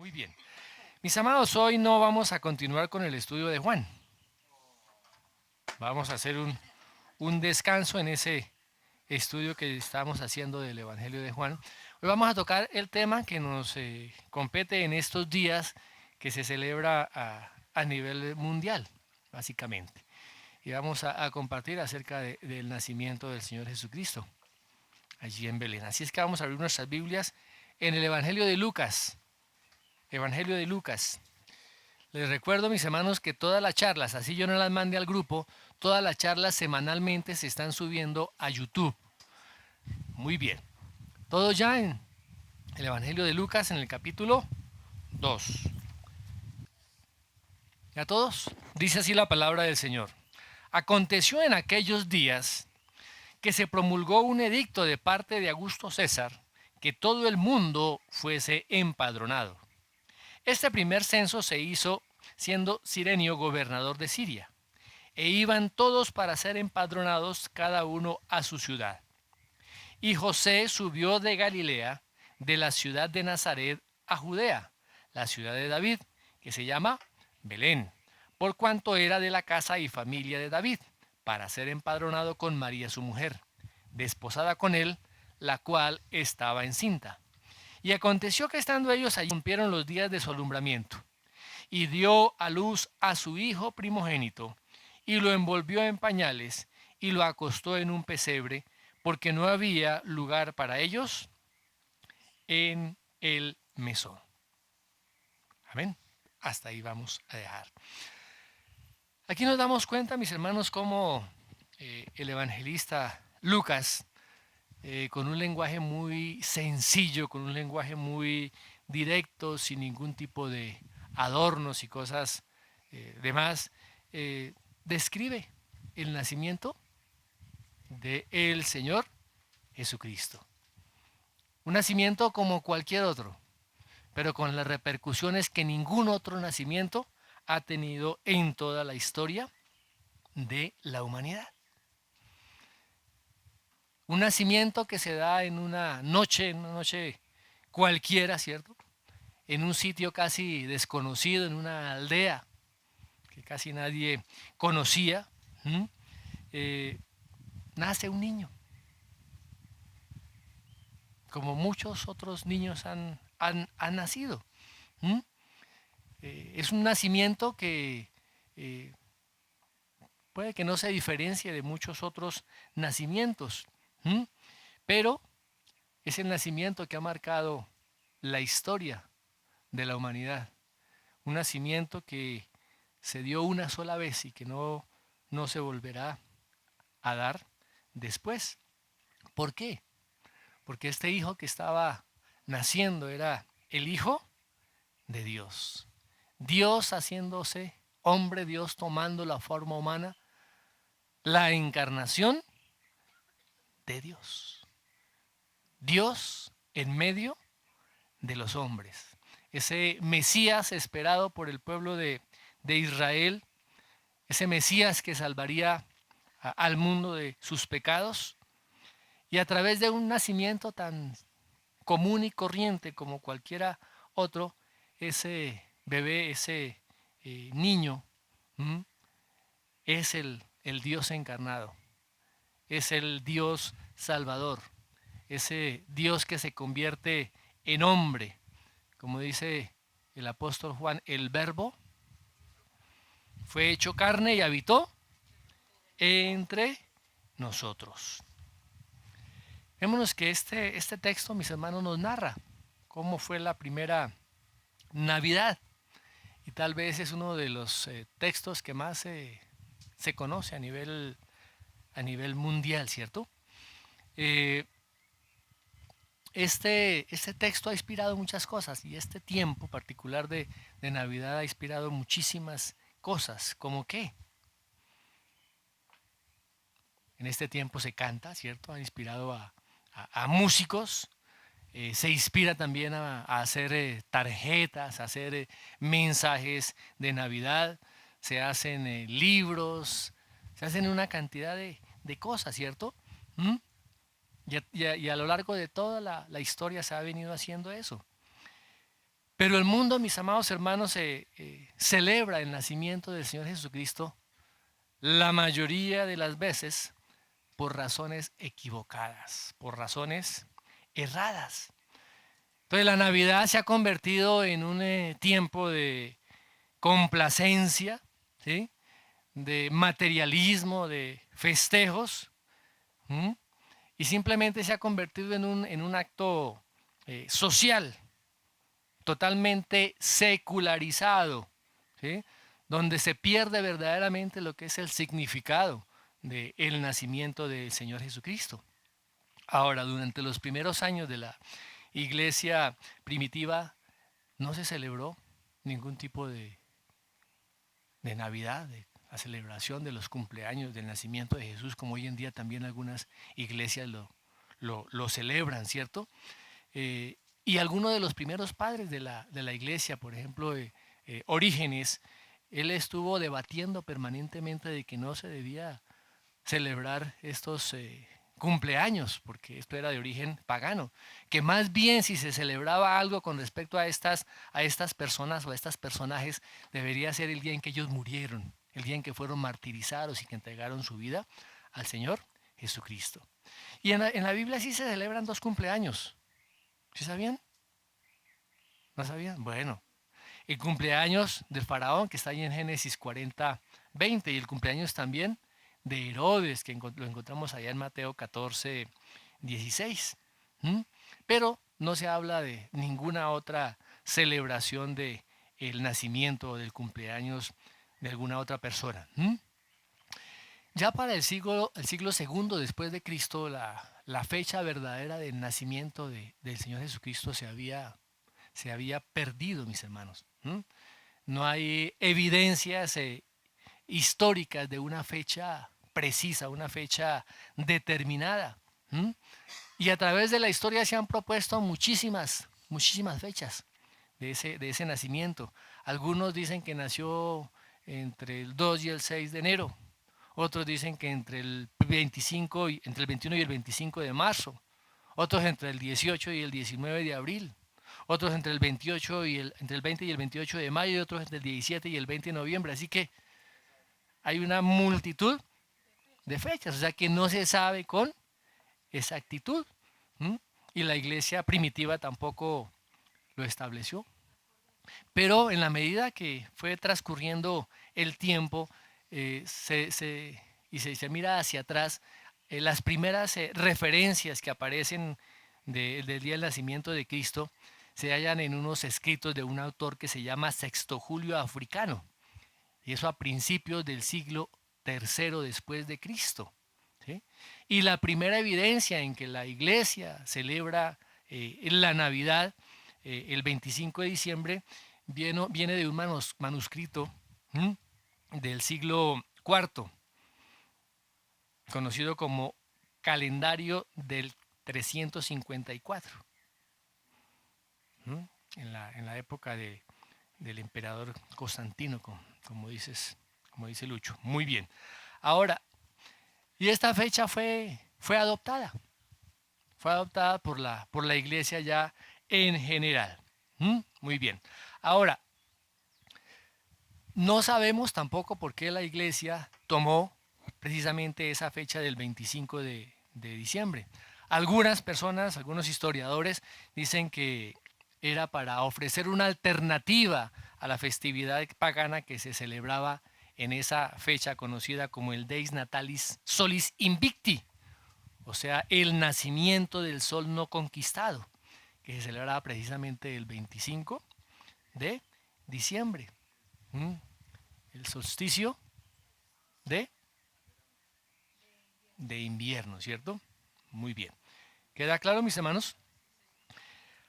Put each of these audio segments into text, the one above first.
Muy bien. Mis amados, hoy no vamos a continuar con el estudio de Juan. Vamos a hacer un descanso en ese estudio que estamos haciendo del Evangelio de Juan. Hoy vamos a tocar el tema que nos compete en estos días que se celebra a nivel mundial, básicamente. Y vamos a compartir acerca del nacimiento del Señor Jesucristo allí en Belén. Así es que vamos a abrir nuestras Biblias en el Evangelio de Lucas. Evangelio de Lucas. Les recuerdo, mis hermanos, que todas las charlas, así yo no las mande al grupo, todas las charlas semanalmente se están subiendo a YouTube. Muy bien. Todo ya en el Evangelio de Lucas, en el capítulo 2. ¿Ya todos? Dice así la palabra del Señor. Aconteció en aquellos días que se promulgó un edicto de parte de Augusto César que todo el mundo fuese empadronado. Este primer censo se hizo siendo Cirenio gobernador de Siria, e iban todos para ser empadronados cada uno a su ciudad. Y José subió de Galilea, de la ciudad de Nazaret, a Judea, la ciudad de David, que se llama Belén, por cuanto era de la casa y familia de David, para ser empadronado con María su mujer, desposada con él, la cual estaba encinta. Y aconteció que estando ellos allí cumplieron los días de su alumbramiento, y dio a luz a su hijo primogénito, y lo envolvió en pañales, y lo acostó en un pesebre, porque no había lugar para ellos en el mesón. Amén. Hasta ahí vamos a dejar. Aquí nos damos cuenta, mis hermanos, cómo el evangelista Lucas, con un lenguaje muy sencillo, con un lenguaje muy directo, sin ningún tipo de adornos y cosas demás, describe el nacimiento del Señor Jesucristo. Un nacimiento como cualquier otro, pero con las repercusiones que ningún otro nacimiento ha tenido en toda la historia de la humanidad. Un nacimiento que se da en una noche cualquiera, ¿cierto? En un sitio casi desconocido, en una aldea que casi nadie conocía, nace un niño, como muchos otros niños han nacido. Es un nacimiento que puede que no se diferencie de muchos otros nacimientos, pero es el nacimiento que ha marcado la historia de la humanidad. Un nacimiento que se dio una sola vez y que no se volverá a dar después. ¿Por qué? Porque este hijo que estaba naciendo era el hijo de Dios. Dios haciéndose hombre, Dios tomando la forma humana, la encarnación de Dios. Dios en medio de los hombres. Ese Mesías esperado por el pueblo de Israel, ese Mesías que salvaría al mundo de sus pecados, y a través de un nacimiento tan común y corriente como cualquiera otro, ese bebé, ese niño, es el Dios encarnado, es el Dios salvador, ese Dios que se convierte en hombre, como dice el apóstol Juan, el verbo fue hecho carne y habitó entre nosotros. Vémonos que este texto, mis hermanos, nos narra cómo fue la primera Navidad. Y tal vez es uno de los textos que más se conoce a nivel mundial, ¿cierto? Eh, este texto ha inspirado muchas cosas y este tiempo particular de Navidad ha inspirado muchísimas cosas, como que en este tiempo se canta, ¿cierto? Ha inspirado a músicos, se inspira también a hacer tarjetas, a hacer mensajes de Navidad, se hacen libros, se hacen una cantidad de cosas, ¿cierto? ¿Mm? Y a lo largo de toda la historia se ha venido haciendo eso. Pero el mundo, mis amados hermanos, celebra el nacimiento del Señor Jesucristo la mayoría de las veces por razones equivocadas, por razones erradas. Entonces la Navidad se ha convertido en un tiempo de complacencia, ¿sí? De materialismo, de festejos, ¿m? Y simplemente se ha convertido en un acto social, totalmente secularizado, ¿sí? Donde se pierde verdaderamente lo que es el significado del nacimiento del Señor Jesucristo. Ahora, durante los primeros años de la iglesia primitiva no se celebró ningún tipo de Navidad, de la celebración de los cumpleaños del nacimiento de Jesús, como hoy en día también algunas iglesias lo celebran, ¿cierto? Y algunos de los primeros padres de la iglesia, por ejemplo, Orígenes, él estuvo debatiendo permanentemente de que no se debía celebrar estos cumpleaños, porque esto era de origen pagano, que más bien si se celebraba algo con respecto a estas personas o a estos personajes, debería ser el día en que ellos murieron, el día en que fueron martirizados y que entregaron su vida al Señor Jesucristo. Y en la Biblia sí se celebran dos cumpleaños. ¿Sí sabían? ¿No sabían? Bueno, el cumpleaños del faraón, que está ahí en Génesis 40:20, y el cumpleaños también de Herodes, que lo encontramos allá en Mateo 14:16. ¿Mm? Pero no se habla de ninguna otra celebración de el nacimiento o del cumpleaños de alguna otra persona. ¿Mm? Ya para el siglo segundo después de Cristo, la fecha verdadera del nacimiento del Señor Jesucristo se había perdido, mis hermanos. ¿Mm? No hay evidencias históricas de una fecha precisa, una fecha determinada. ¿Mm? Y a través de la historia se han propuesto muchísimas fechas de ese nacimiento. Algunos dicen que nació entre el 2 y el 6 de enero. Otros dicen que entre el 21 y el 25 de marzo. Otros entre el 18 y el 19 de abril. Otros entre el 28 entre el 20 y el 28 de mayo, y otros entre el 17 y el 20 de noviembre. Así que hay una multitud de fechas, o sea que no se sabe con exactitud. ¿Mm? Y la iglesia primitiva tampoco lo estableció. Pero en la medida que fue transcurriendo el tiempo y se mira hacia atrás, las primeras referencias que aparecen del día del nacimiento de Cristo se hallan en unos escritos de un autor que se llama Sexto Julio Africano, y eso a principios del siglo tercero después de Cristo. ¿Sí? Y la primera evidencia en que la iglesia celebra la Navidad el 25 de diciembre viene de un manuscrito del siglo cuarto, conocido como calendario del 354, en la época del emperador Constantino, como dice Lucho. Muy bien. Ahora, y esta fecha fue adoptada. Fue adoptada por la iglesia ya en general. Muy bien. Ahora, no sabemos tampoco por qué la iglesia tomó precisamente esa fecha del 25 de diciembre. Algunas personas, algunos historiadores dicen que era para ofrecer una alternativa a la festividad pagana que se celebraba en esa fecha conocida como el Deus Natalis Solis Invicti, o sea, el nacimiento del sol no conquistado, que se celebraba precisamente el 25 de diciembre. El solsticio de, de invierno, ¿cierto? Muy bien. ¿Queda claro, mis hermanos?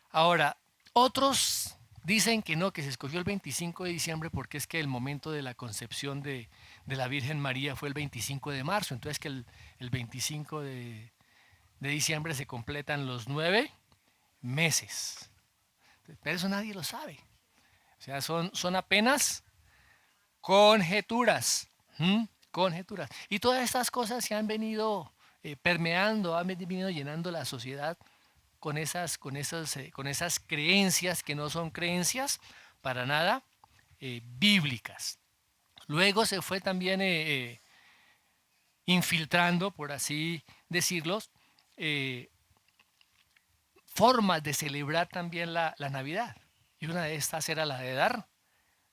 Ahora, otros dicen que no, que se escogió el 25 de diciembre porque es que el momento de la concepción de la Virgen María fue el 25 de marzo. Entonces que el 25 de diciembre se completan los 9 meses. Pero eso nadie lo sabe. O sea, son apenas conjeturas. Conjeturas. Y todas estas cosas se han venido permeando, han venido llenando la sociedad con esas creencias que no son creencias para nada bíblicas. Luego se fue también infiltrando, por así decirlo, eh, formas de celebrar también la Navidad. Y una de estas era la de dar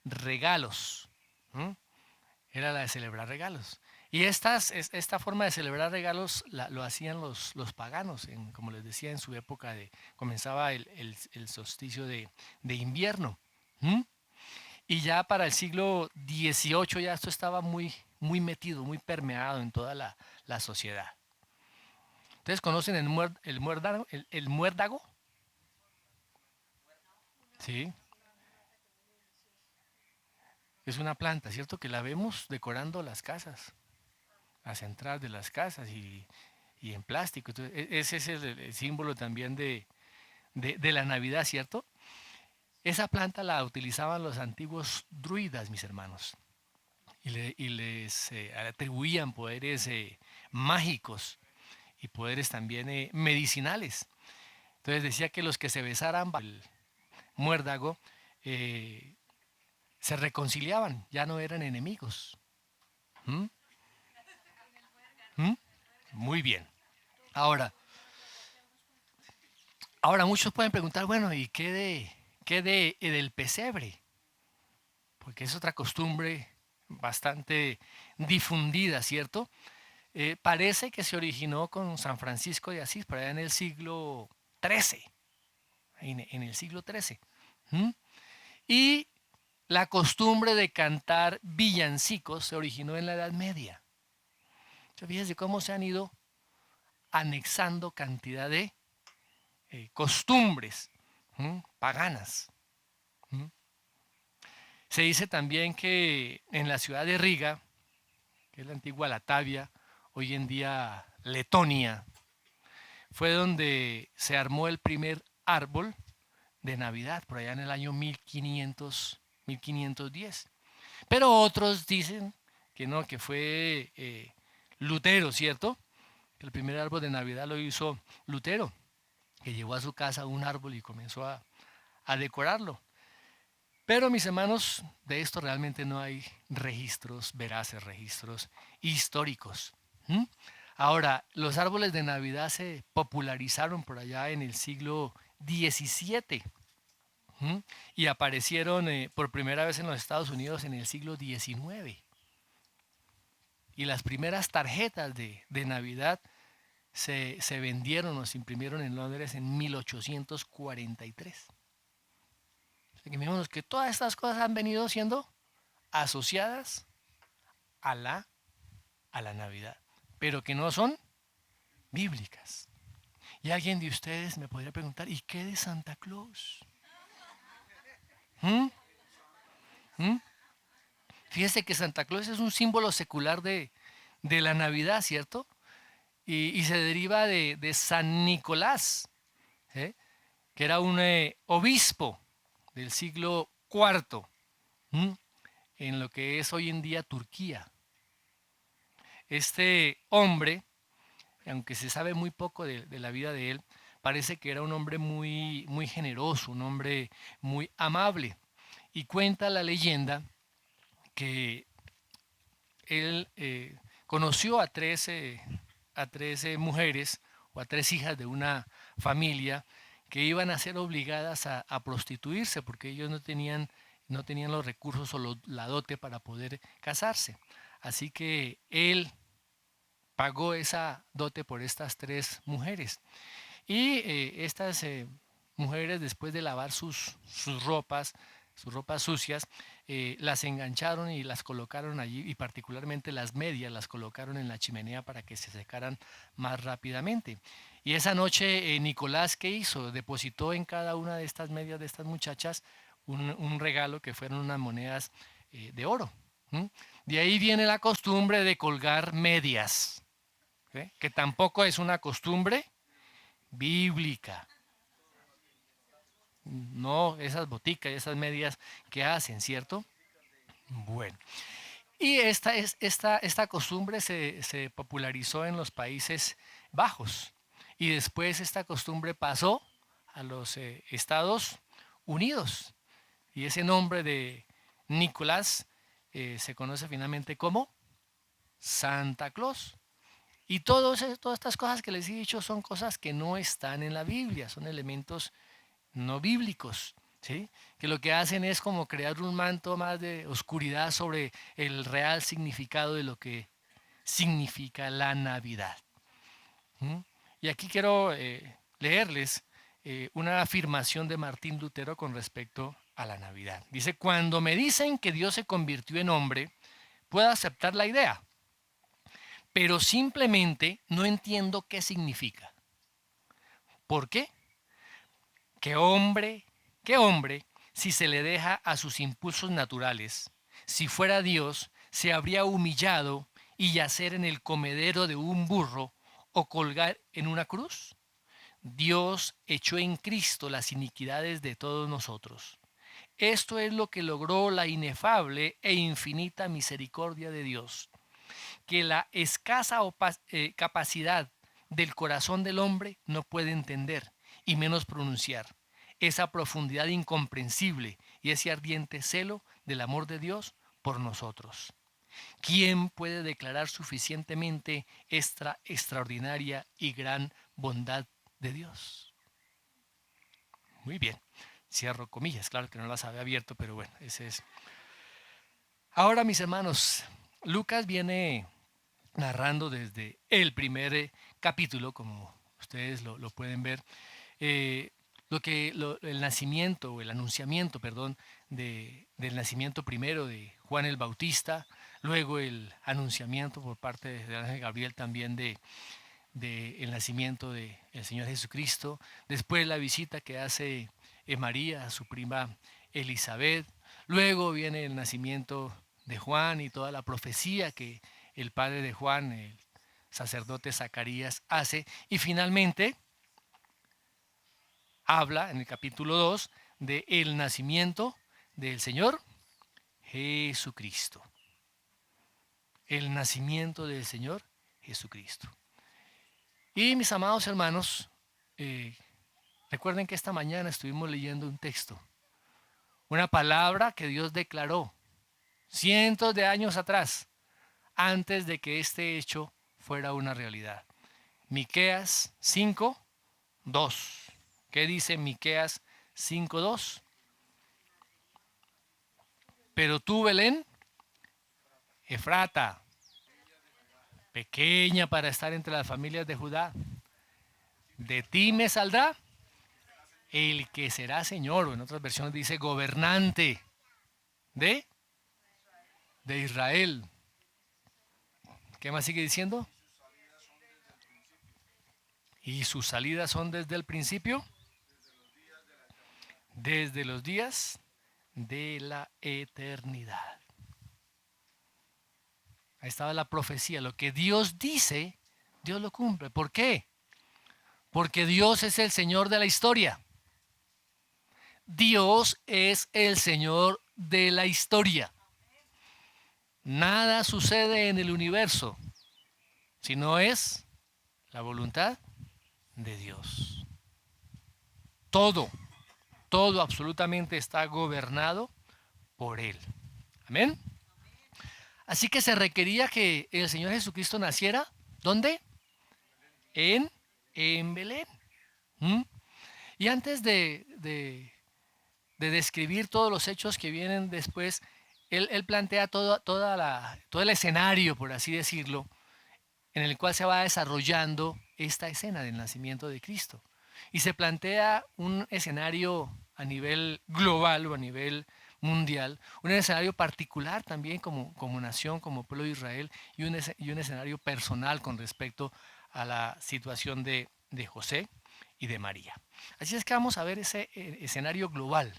regalos. ¿Mm? Era la de celebrar regalos. Y esta forma de celebrar regalos lo hacían los paganos, como les decía, en su época comenzaba el solsticio de invierno. ¿Mm? Y ya para el siglo XVIII ya esto estaba muy metido, muy permeado en toda la sociedad. ¿Ustedes conocen el muérdago? Sí, es una planta, ¿cierto? Que la vemos decorando las casas, las entradas de las casas y en plástico. Entonces, ese es el símbolo también de la Navidad, ¿cierto? Esa planta la utilizaban los antiguos druidas, mis hermanos, y les atribuían poderes mágicos y poderes también medicinales. Entonces decía que los que se besaran bajo el muérdago eh, se reconciliaban, ya no eran enemigos. ¿Mm? ¿Mm? Muy bien. Ahora, ahora muchos pueden preguntar, bueno, ¿y qué del pesebre? Porque es otra costumbre bastante difundida, ¿cierto? Parece que se originó con San Francisco de Asís, por allá en el siglo XIII, en el siglo XIII. ¿Mm? Y la costumbre de cantar villancicos se originó en la Edad Media. Entonces, fíjense cómo se han ido anexando cantidad de costumbres paganas. ¿Mm? Se dice también que en la ciudad de Riga, que es la antigua Latavia, hoy en día Letonia, fue donde se armó el primer árbol de Navidad, por allá en el año 1510. Pero otros dicen que no, que fue Lutero, ¿cierto? Que el primer árbol de Navidad lo hizo Lutero, que llevó a su casa un árbol y comenzó a decorarlo. Pero mis hermanos, de esto realmente no hay registros veraces, registros históricos. ¿Mm? Ahora, los árboles de Navidad se popularizaron por allá en el siglo XVII. ¿Mm? Y aparecieron por primera vez en los Estados Unidos en el siglo XIX. Y las primeras tarjetas de Navidad se vendieron o se imprimieron en Londres en 1843. O sea que miremos que todas estas cosas han venido siendo asociadas a a la Navidad, pero que no son bíblicas. Y alguien de ustedes me podría preguntar, ¿y qué de Santa Claus? ¿Mm? ¿Mm? Fíjese que Santa Claus es un símbolo secular de la Navidad, ¿cierto? Y se deriva de San Nicolás, ¿eh? Que era un obispo del siglo IV, ¿m? En lo que es hoy en día Turquía. Este hombre, aunque se sabe muy poco de la vida de él, parece que era un hombre muy generoso, un hombre muy amable. Y cuenta la leyenda que él conoció a tres mujeres o a tres hijas de una familia que iban a ser obligadas a prostituirse porque ellos no tenían los recursos o la dote para poder casarse. Así que él pagó esa dote por estas tres mujeres. Y estas mujeres, después de lavar sus ropas sucias, las engancharon y las colocaron allí, y particularmente las medias las colocaron en la chimenea para que se secaran más rápidamente. Y esa noche Nicolás, ¿qué hizo? Depositó en cada una de estas medias de estas muchachas un regalo que fueron unas monedas de oro. ¿Mm? De ahí viene la costumbre de colgar medias, ¿sí? Que tampoco es una costumbre bíblica. No esas boticas y esas medias que hacen, ¿cierto? Bueno. Y esta costumbre se popularizó en los Países Bajos y después esta costumbre pasó a los Estados Unidos. Y ese nombre de Nicolás se conoce finalmente como Santa Claus. Y todas estas cosas que les he dicho son cosas que no están en la Biblia, son elementos no bíblicos, ¿sí? Que lo que hacen es como crear un manto más de oscuridad sobre el real significado de lo que significa la Navidad. ¿Mm? Y aquí quiero leerles una afirmación de Martín Lutero con respecto a la Navidad. Dice, cuando me dicen que Dios se convirtió en hombre, puedo aceptar la idea, pero simplemente no entiendo qué significa. ¿Por qué? ¿Qué hombre, qué hombre, si se le deja a sus impulsos naturales, si fuera Dios, se habría humillado y yacer en el comedero de un burro o colgar en una cruz? Dios echó en Cristo las iniquidades de todos nosotros. Esto es lo que logró la inefable e infinita misericordia de Dios, que la escasa capacidad del corazón del hombre no puede entender, y menos pronunciar, esa profundidad incomprensible y ese ardiente celo del amor de Dios por nosotros. ¿Quién puede declarar suficientemente esta extraordinaria y gran bondad de Dios? Muy bien, cierro comillas, claro que no las había abierto, pero bueno, ese es. Ahora, mis hermanos, Lucas viene narrando desde el primer capítulo, como ustedes lo pueden ver, eh, el nacimiento o el anunciamiento, perdón, del nacimiento primero de Juan el Bautista, luego el anunciamiento por parte del ángel Gabriel también de el nacimiento del Señor Jesucristo, después la visita que hace María a su prima Elizabeth, luego viene el nacimiento de Juan y toda la profecía que el padre de Juan, el sacerdote Zacarías, hace, y finalmente habla en el capítulo 2 de el nacimiento del Señor Jesucristo. El nacimiento del Señor Jesucristo. Y mis amados hermanos, recuerden que esta mañana estuvimos leyendo un texto, una palabra que Dios declaró cientos de años atrás, antes de que este hecho fuera una realidad. Miqueas 5:2. ¿Qué dice Miqueas 5:2? Pero tú, Belén, Efrata, pequeña para estar entre las familias de Judá, de ti me saldrá el que será Señor, o en otras versiones dice gobernante de Israel. ¿Qué más sigue diciendo? Y sus salidas son desde el principio, desde los días de la eternidad. Ahí estaba la profecía. Lo que Dios dice, Dios lo cumple. ¿Por qué? Porque Dios es el Señor de la historia. Dios es el Señor de la historia. Nada sucede en el universo si no es la voluntad de Dios. Todo absolutamente está gobernado por Él. Amén. Así que se requería que el Señor Jesucristo naciera, ¿dónde? En Belén. ¿Mm? Y antes de describir todos los hechos que vienen después, él plantea todo el escenario, por así decirlo, en el cual se va desarrollando esta escena del nacimiento de Cristo. Y se plantea un escenario a nivel global o a nivel mundial, un escenario particular también como nación, como pueblo de Israel, y un escenario personal con respecto a la situación de José y de María. Así es que vamos a ver ese escenario global,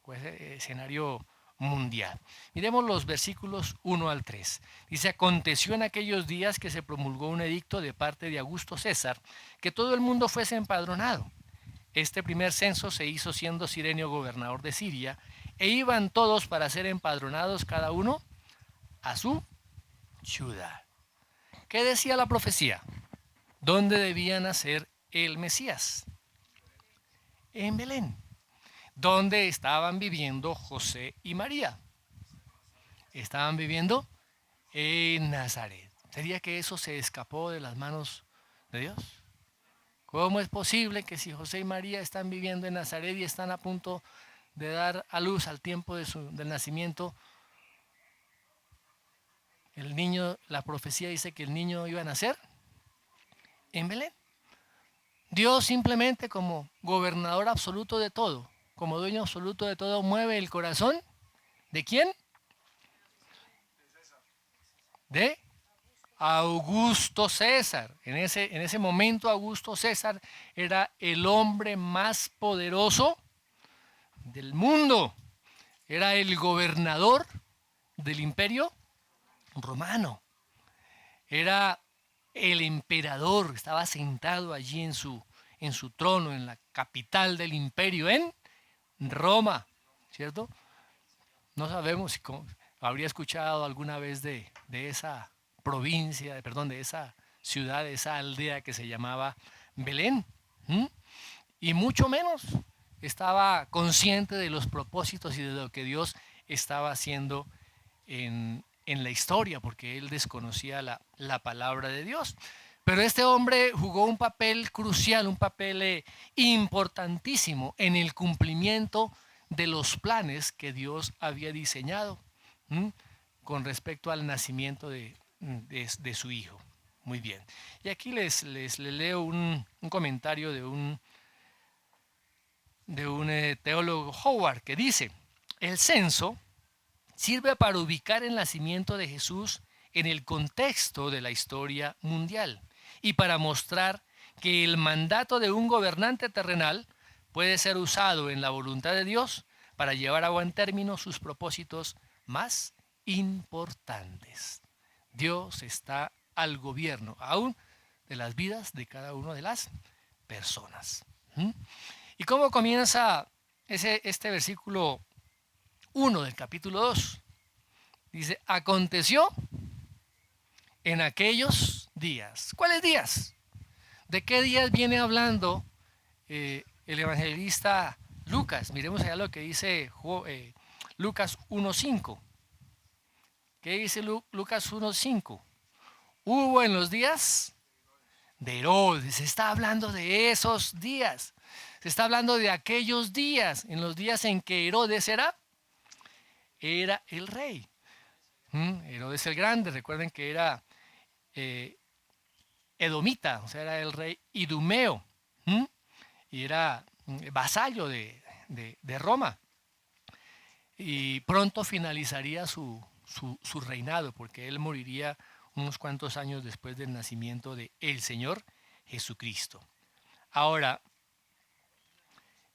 o ese escenario mundial. Miremos los versículos 1 al 3. Dice, aconteció en aquellos días que se promulgó un edicto de parte de Augusto César, que todo el mundo fuese empadronado. Este primer censo se hizo siendo Cirenio gobernador de Siria, e iban todos para ser empadronados cada uno a su ciudad. ¿Qué decía la profecía? ¿Dónde debía nacer el Mesías? En Belén, donde estaban viviendo José y María. Estaban viviendo en Nazaret. ¿Sería que eso se escapó de las manos de Dios? ¿Cómo es posible que si José y María están viviendo en Nazaret y están a punto de dar a luz al tiempo del nacimiento, el niño, la profecía dice que el niño iba a nacer en Belén? Dios simplemente como gobernador absoluto de todo, como dueño absoluto de todo, mueve el corazón. ¿De quién? De Augusto César. En ese momento Augusto César era el hombre más poderoso del mundo. Era el gobernador del imperio romano. Era el emperador. Estaba sentado allí en su trono, en la capital del imperio, en Roma. ¿Cierto? No sabemos si habría escuchado alguna vez de esa provincia, perdón, de esa ciudad, de esa aldea que se llamaba Belén. ¿Mm? Y mucho menos estaba consciente de los propósitos y de lo que Dios estaba haciendo en la historia, porque él desconocía la palabra de Dios. Pero este hombre jugó un papel crucial, un papel importantísimo en el cumplimiento de los planes que Dios había diseñado con respecto al nacimiento de su hijo. Muy bien. Y aquí les leo un comentario de un teólogo Howard que dice: el censo sirve para ubicar el nacimiento de Jesús en el contexto de la historia mundial y para mostrar que el mandato de un gobernante terrenal puede ser usado en la voluntad de Dios para llevar a buen término sus propósitos más importantes. Dios está al gobierno aún de las vidas de cada una de las personas. ¿Y cómo comienza este versículo 1 del capítulo 2? Dice: aconteció en aquellos días. ¿Cuáles días? ¿De qué días viene hablando el evangelista Lucas? Miremos allá lo que dice Lucas 1.5. ¿Qué dice Lucas 1.5? Hubo en los días de Herodes. Se está hablando de esos días. Se está hablando de aquellos días, en los días en que Herodes era el rey. Herodes el Grande, recuerden que era edomita, o sea, era el rey idumeo, y era vasallo de Roma. Y pronto finalizaría su reinado, porque él moriría unos cuantos años después del nacimiento de el Señor Jesucristo. Ahora,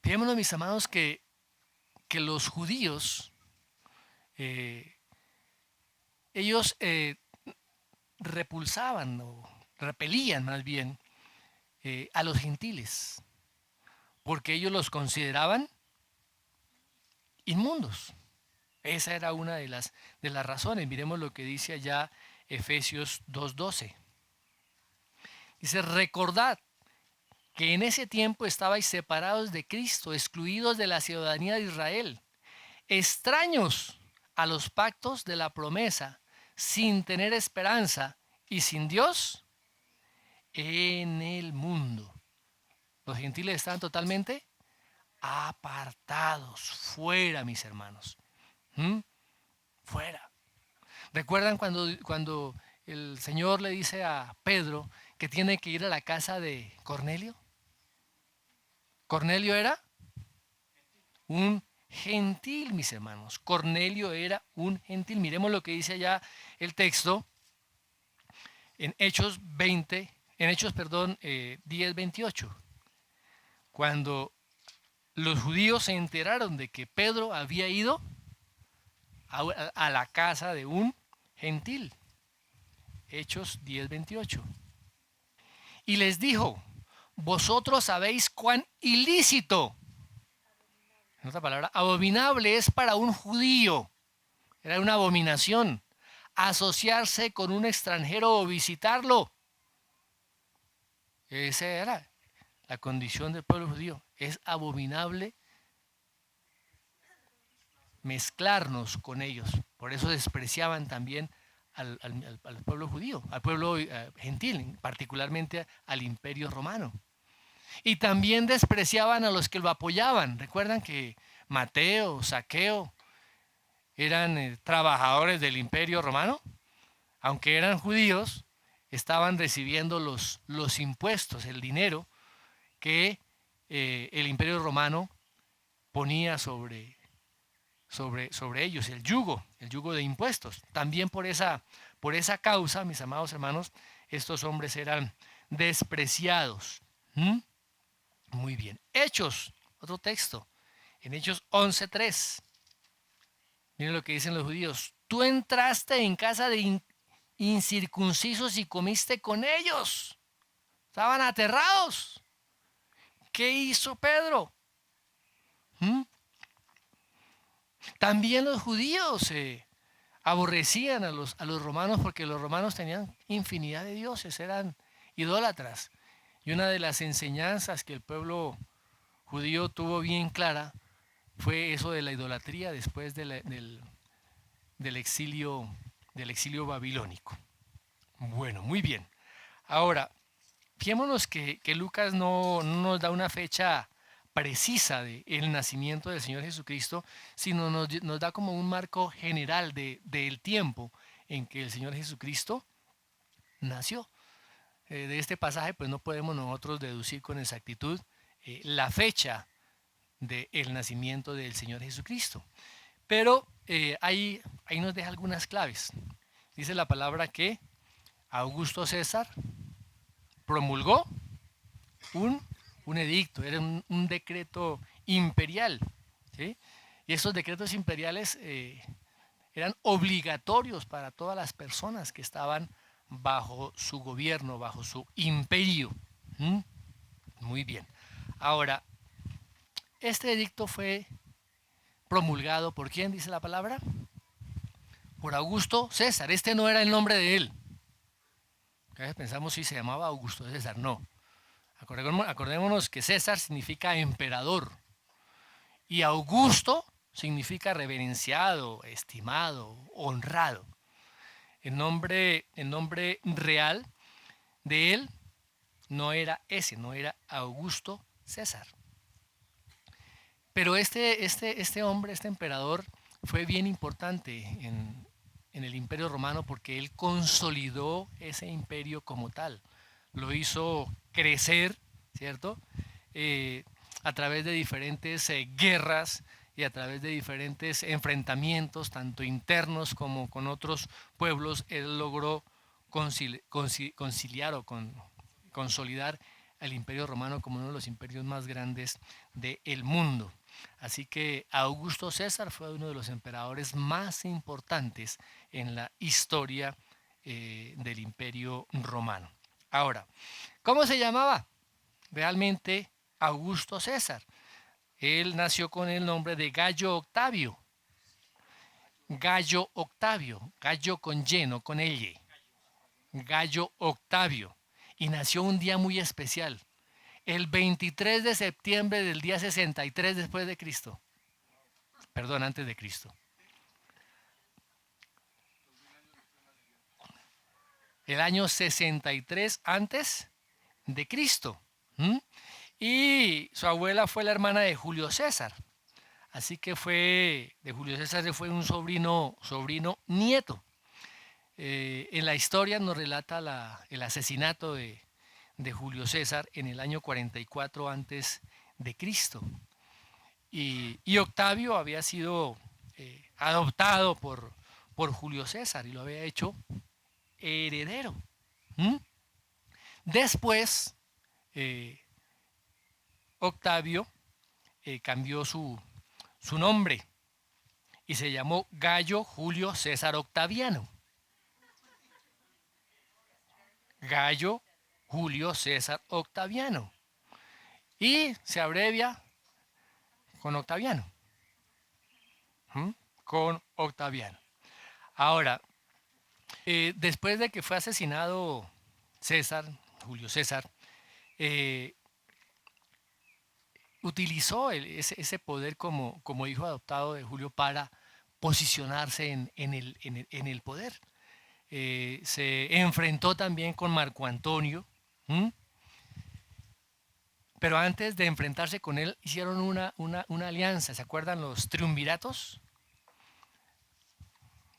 fijémonos, mis amados, que los judíos, ellos repulsaban o repelían más bien a los gentiles, porque ellos los consideraban inmundos. Esa era una de las razones. Miremos lo que dice allá Efesios 2.12. Dice: recordad que en ese tiempo estabais separados de Cristo, excluidos de la ciudadanía de Israel, extraños a los pactos de la promesa, sin tener esperanza y sin Dios en el mundo. Los gentiles estaban totalmente apartados, fuera, mis hermanos. Fuera. ¿Recuerdan cuando el Señor le dice a Pedro que tiene que ir a la casa de Cornelio? Cornelio era un gentil, mis hermanos. Cornelio era un gentil. Miremos lo que dice allá el texto en Hechos 10:28. Cuando los judíos se enteraron de que Pedro había ido a la casa de un gentil. Hechos 10:28. Y les dijo: vosotros sabéis cuán ilícito, en otra palabra, abominable es para un judío, era una abominación, asociarse con un extranjero o visitarlo. Ese era la condición del pueblo judío. Es abominable mezclarnos con ellos. Por eso despreciaban también al pueblo judío, al pueblo gentil, particularmente al imperio romano. Y también despreciaban a los que lo apoyaban. Recuerdan que Mateo, Zaqueo eran trabajadores del imperio romano. Aunque eran judíos, estaban recibiendo los impuestos, el dinero que el imperio romano ponía sobre ellos, el yugo de impuestos. También por esa causa, mis amados hermanos, estos hombres eran despreciados. ¿Mm? Muy bien. Hechos, otro texto, en Hechos 11:3. Miren lo que dicen los judíos. Tú entraste en casa de incircuncisos y comiste con ellos. Estaban aterrados. ¿Qué hizo Pedro? ¿Mm? También los judíos aborrecían a los romanos porque los romanos tenían infinidad de dioses, eran idólatras. Y una de las enseñanzas que el pueblo judío tuvo bien clara fue eso de la idolatría después del exilio babilónico. Bueno, muy bien. Ahora, fijémonos que Lucas no nos da una fecha precisa del nacimiento del Señor Jesucristo, sino nos da como un marco general del tiempo en que el Señor Jesucristo nació. De este pasaje pues no podemos nosotros deducir con exactitud la fecha del nacimiento del Señor Jesucristo. Pero ahí nos deja algunas claves. Dice la palabra que Augusto César promulgó un edicto, era un decreto imperial, ¿sí? Y esos decretos imperiales eran obligatorios para todas las personas que estaban bajo su gobierno, bajo su imperio. ¿Mm? Muy bien. Ahora, este edicto fue promulgado por ¿quién dice la palabra? Por Augusto César. Este no era el nombre de él. A veces pensamos si se llamaba Augusto César. No. Acordémonos que César significa emperador y Augusto significa reverenciado, estimado, honrado. El nombre real de él no era ese, no era Augusto César. Pero este hombre, este emperador, fue bien importante en el imperio romano porque él consolidó ese imperio como tal. Lo hizo crecer, ¿cierto? A través de diferentes guerras y a través de diferentes enfrentamientos, tanto internos como con otros pueblos, él logró conciliar o consolidar al imperio romano como uno de los imperios más grandes del mundo. Así que Augusto César fue uno de los emperadores más importantes en la historia del imperio romano. Ahora, ¿cómo se llamaba? Realmente Augusto César. Él nació con el nombre de Gallo Octavio. Gallo Octavio, Gallo con Y, no con L. Gallo Octavio. Y nació un día muy especial, el 23 de septiembre del día 63 después de Cristo. Perdón, antes de Cristo. El año 63 antes de Cristo. ¿Mm? Y su abuela fue la hermana de Julio César. Así que de Julio César fue un sobrino nieto. En la historia nos relata el asesinato de Julio César en el año 44 antes de Cristo. Y Octavio había sido adoptado por Julio César y lo había hecho heredero. ¿Mm? Después, Octavio cambió su nombre y se llamó Gallo Julio César Octaviano. Gallo Julio César Octaviano. Y se abrevia con Octaviano. Con Octaviano. Ahora, después de que fue asesinado Julio César, utilizó ese poder como hijo adoptado de Julio para posicionarse en el poder. Se enfrentó también con Marco Antonio, ¿m? Pero antes de enfrentarse con él hicieron una alianza. ¿Se acuerdan los triunviratos?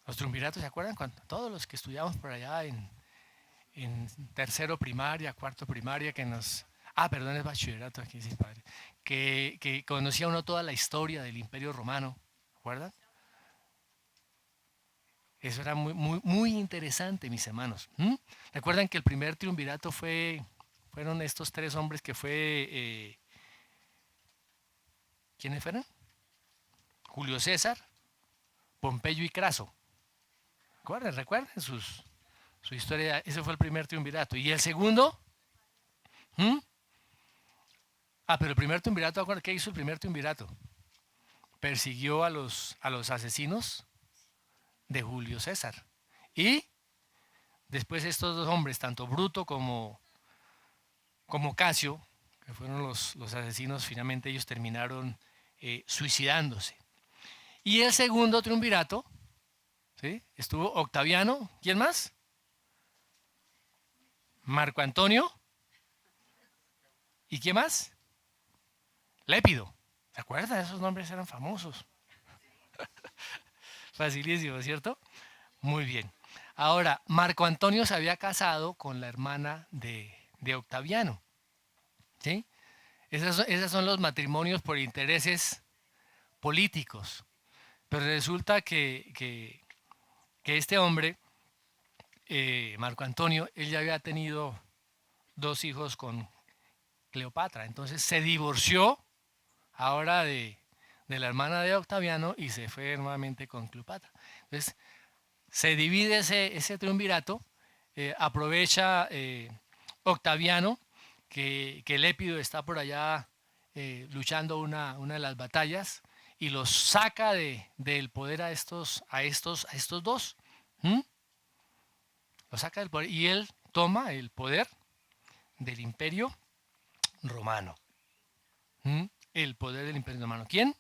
Los triunviratos, ¿se acuerdan? Todos los que estudiamos por allá en tercero primaria, cuarto primaria, que nos... Ah, perdón, es bachillerato aquí, sí, padre. Que conocía uno toda la historia del Imperio Romano, ¿recuerdan? Eso era muy, muy, muy interesante, mis hermanos. ¿Recuerdan que el primer triunvirato fueron estos tres hombres que fue... ¿quiénes fueron? Julio César, Pompeyo y Craso. Recuerden su historia. Ese fue el primer triunvirato. ¿Y el segundo? ¿Mm? Ah, pero el primer triunvirato, ¿acuerdan qué hizo el primer triunvirato? Persiguió a los asesinos de Julio César. Y después estos dos hombres, tanto Bruto como Casio, que fueron los asesinos, finalmente ellos terminaron suicidándose. Y el segundo triunvirato, ¿sí? Estuvo Octaviano, ¿quién más? Marco Antonio, ¿y quién más? Lépido. ¿Se acuerdan? Esos nombres eran famosos. Facilísimo, ¿cierto? Muy bien. Ahora, Marco Antonio se había casado con la hermana de Octaviano. ¿Sí? Esos son los matrimonios por intereses políticos. Pero resulta que este hombre, Marco Antonio, él ya había tenido dos hijos con Cleopatra. Entonces se divorció ahora de la hermana de Octaviano y se fue nuevamente con Cleopatra. Entonces se divide ese triunvirato, aprovecha Octaviano, que Lépido está por allá luchando una de las batallas y los saca del poder a estos dos. ¿Mm? Los saca del poder y él toma el poder del imperio romano. ¿Mm? El poder del imperio romano. ¿Quién?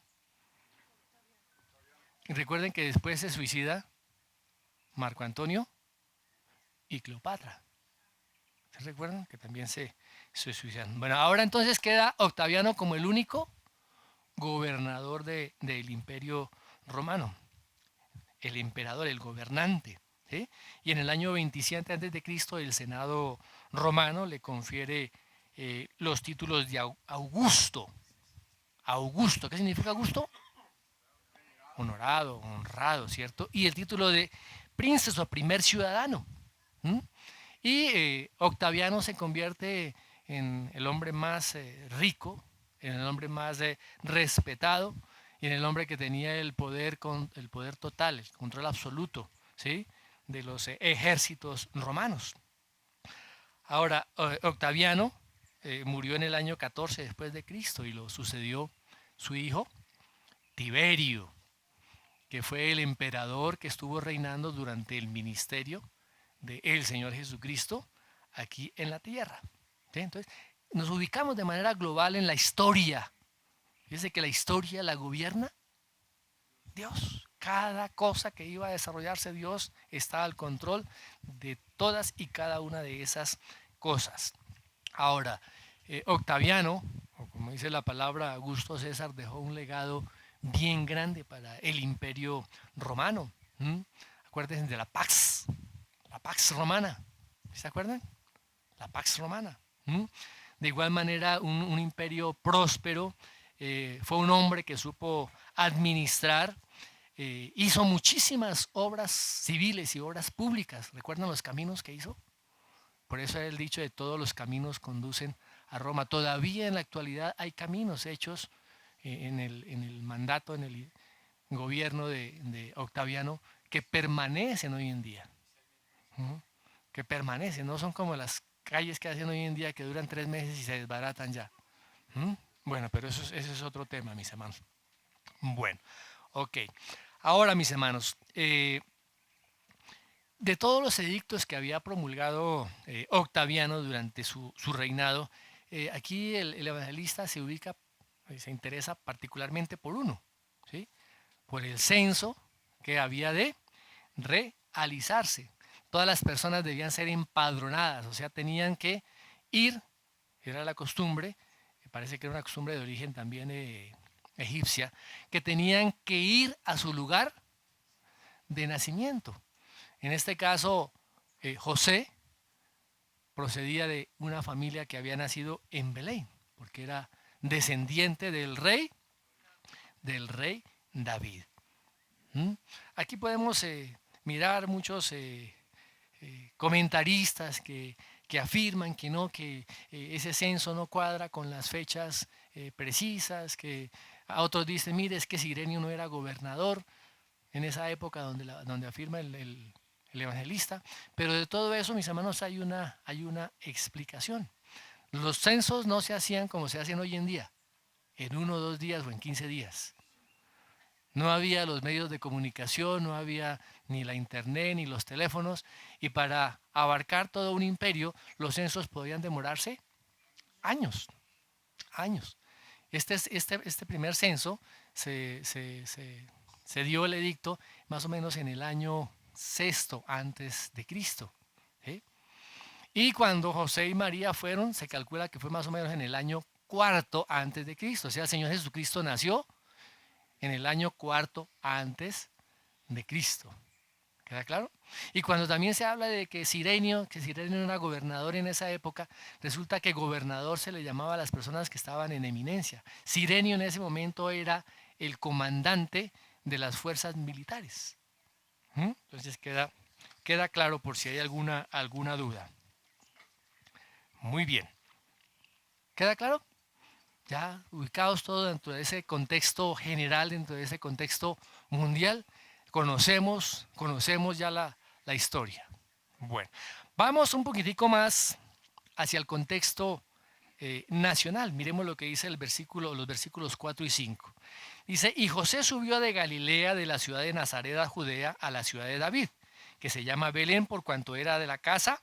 Recuerden que después se suicida Marco Antonio y Cleopatra. ¿Se recuerdan? Que también se suicidan. Bueno, ahora entonces queda Octaviano como el único gobernador del imperio romano. El emperador, el gobernante. ¿Sí? Y en el año 27 a.C. el Senado romano le confiere los títulos de Augusto. Augusto, ¿qué significa Augusto? Honorado, honrado, ¿cierto? Y el título de príncipe o primer ciudadano. ¿Mm? Y Octaviano se convierte en el hombre más rico, en el hombre más respetado y en el hombre que tenía el poder total, el control absoluto, ¿sí? De los ejércitos romanos. Ahora, Octaviano murió en el año 14 después de Cristo y lo sucedió su hijo Tiberio, que fue el emperador que estuvo reinando durante el ministerio del Señor Jesucristo aquí en la tierra. ¿Sí? Entonces, nos ubicamos de manera global en la historia. Fíjense que la historia la gobierna Dios. Cada cosa que iba a desarrollarse, Dios está al control de todas y cada una de esas cosas. Ahora, Octaviano, o como dice la palabra, Augusto César, dejó un legado bien grande para el imperio romano. Acuérdense de la Pax Romana. ¿Se acuerdan? La Pax Romana. De igual manera, un imperio próspero. Fue un hombre que supo administrar. Hizo muchísimas obras civiles y obras públicas. ¿Recuerdan los caminos que hizo? Por eso el dicho de todos los caminos conducen a Roma. Todavía en la actualidad hay caminos hechos en el mandato, en el gobierno de Octaviano, que permanecen hoy en día. Que permanecen, no son como las calles que hacen hoy en día que duran 3 meses y se desbaratan ya. Bueno, pero ese es otro tema, mis hermanos. Bueno, ok. Ahora, mis hermanos, de todos los edictos que había promulgado Octaviano durante su reinado, aquí el evangelista se ubica se interesa particularmente por uno, ¿sí? Por el censo que había de realizarse. Todas las personas debían ser empadronadas, o sea, tenían que ir, era la costumbre, parece que era una costumbre de origen también egipcia, que tenían que ir a su lugar de nacimiento. En este caso, José procedía de una familia que había nacido en Belén, porque era descendiente del rey David. ¿Mm? Aquí podemos mirar muchos comentaristas que afirman que no, que ese censo no cuadra con las fechas precisas, que a otros dicen, mire, es que Cirenio no era gobernador en esa época donde afirma el evangelista, pero de todo eso, mis hermanos, hay una explicación. Los censos no se hacían como se hacen hoy en día, en 1 o 2 días o en 15 días. No había los medios de comunicación, no había ni la internet ni los teléfonos, y para abarcar todo un imperio, los censos podían demorarse años, años. Este primer censo se dio el edicto más o menos en el año sexto antes de Cristo. ¿Sí? Y cuando José y María fueron, se calcula que fue más o menos en el año cuarto antes de Cristo. O sea, el Señor Jesucristo nació en el año cuarto antes de Cristo. ¿Queda claro? Y cuando también se habla de que Cirenio era gobernador en esa época, resulta que gobernador se le llamaba a las personas que estaban en eminencia. Cirenio en ese momento era el comandante de las fuerzas militares. Entonces queda claro por si hay alguna duda. Muy bien. ¿Queda claro? Ya ubicados todos dentro de ese contexto general, dentro de ese contexto mundial, conocemos ya la historia. Bueno, vamos un poquitico más hacia el contexto nacional. Miremos lo que dice los versículos 4 y 5. Dice, y José subió de Galilea, de la ciudad de Nazaret a Judea, a la ciudad de David, que se llama Belén por cuanto era de la casa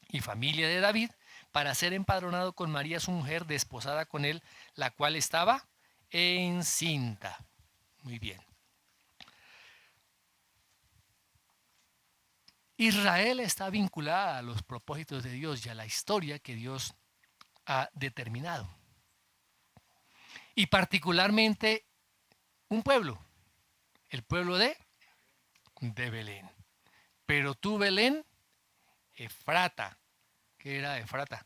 y familia de David, para ser empadronado con María su mujer, desposada con él, la cual estaba encinta. Muy bien. Israel está vinculada a los propósitos de Dios y a la historia que Dios ha determinado. Y particularmente un pueblo, el pueblo de Belén. Pero tú, Belén, Efrata, ¿qué era Efrata?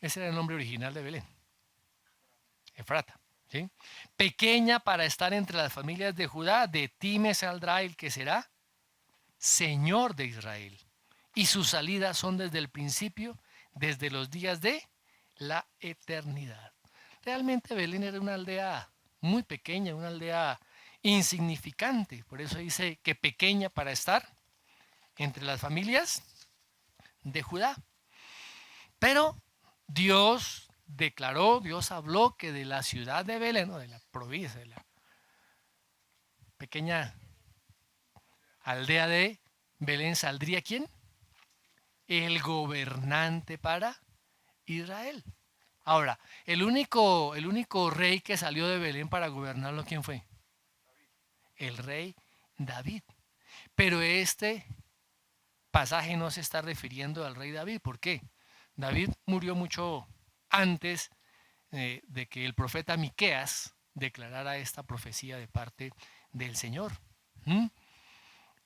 Ese era el nombre original de Belén, Efrata. ¿Sí? Pequeña para estar entre las familias de Judá, de ti me saldrá el que será Señor de Israel. Y sus salidas son desde el principio, desde los días de la eternidad. Realmente Belén era una aldea muy pequeña, una aldea insignificante. Por eso dice que pequeña para estar entre las familias de Judá. Pero Dios declaró, Dios habló que de la ciudad de Belén, o de la provincia, de la pequeña aldea de Belén, ¿saldría quién? El gobernante para Israel. Ahora, el único rey que salió de Belén para gobernarlo, ¿quién fue? El rey David. Pero este pasaje no se está refiriendo al rey David. ¿Por qué? David murió mucho antes de que el profeta Miqueas declarara esta profecía de parte del Señor.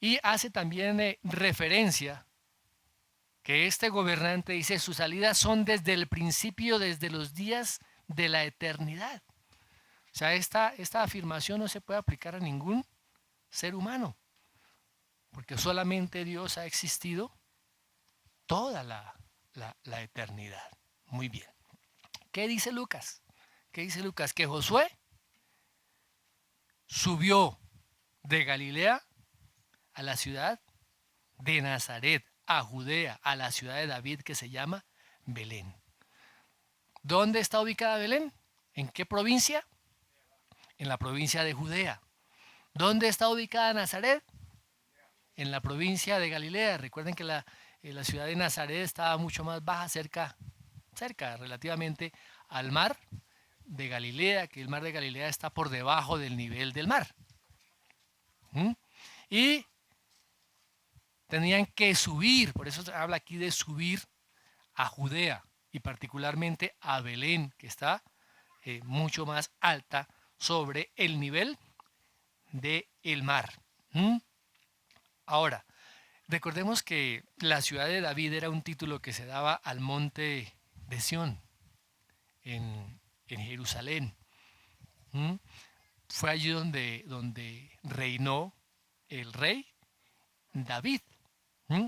Y hace también referencia que este gobernante dice, sus salidas son desde el principio, desde los días de la eternidad. O sea, esta afirmación no se puede aplicar a ningún ser humano, porque solamente Dios ha existido toda la eternidad. Muy bien. ¿Qué dice Lucas? ¿Qué dice Lucas? Que Josué subió de Galilea a la ciudad de Nazaret, a Judea, a la ciudad de David que se llama Belén. ¿Dónde está ubicada Belén? ¿En qué provincia? En la provincia de Judea. ¿Dónde está ubicada Nazaret? En la provincia de Galilea. Recuerden que la ciudad de Nazaret estaba mucho más baja, cerca cerca relativamente al mar de Galilea, que el mar de Galilea está por debajo del nivel del mar. ¿Mm? Y tenían que subir, por eso se habla aquí de subir a Judea y particularmente a Belén, que está mucho más alta sobre el nivel del mar. ¿Mm? Ahora, recordemos que la ciudad de David era un título que se daba al monte de Sión en Jerusalén. ¿Mm? Fue allí donde reinó el rey David. ¿Mm?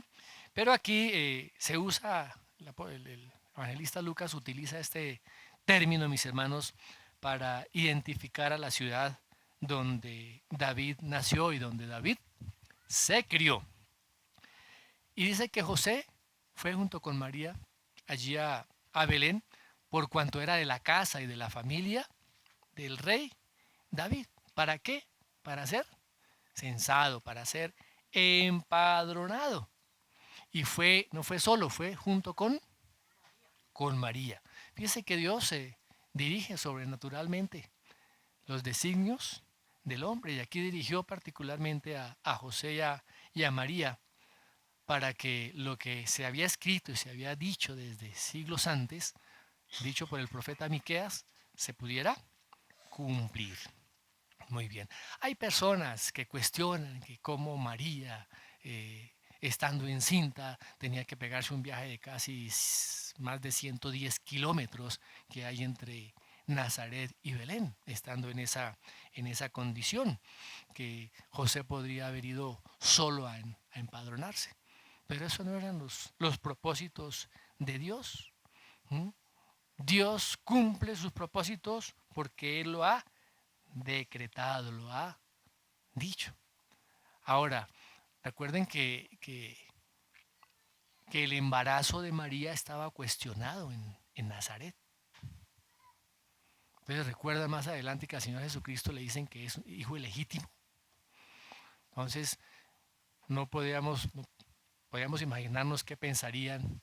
Pero aquí se usa, el evangelista Lucas utiliza este término, mis hermanos, para identificar a la ciudad donde David nació y donde David se crió. Y dice que José fue junto con María allí a Belén por cuanto era de la casa y de la familia del rey David. ¿Para qué? Para ser censado, para ser empadronado. Y no fue solo, fue junto con María. Fíjese que Dios se dirige sobrenaturalmente los designios del hombre y aquí dirigió particularmente a José y a María para que lo que se había escrito y se había dicho desde siglos antes, dicho por el profeta Miqueas, se pudiera cumplir. Muy bien. Hay personas que cuestionan que cómo María, estando encinta, tenía que pegarse un viaje de casi más de 110 kilómetros que hay entre Nazaret y Belén, estando en esa condición, que José podría haber ido solo a empadronarse. Pero eso no eran los propósitos de Dios. ¿Mm? Dios cumple sus propósitos porque Él lo ha decretado, lo ha dicho. Ahora, recuerden que el embarazo de María estaba cuestionado en Nazaret. Entonces recuerda más adelante que al Señor Jesucristo le dicen que es hijo ilegítimo. Entonces no podíamos imaginarnos qué pensarían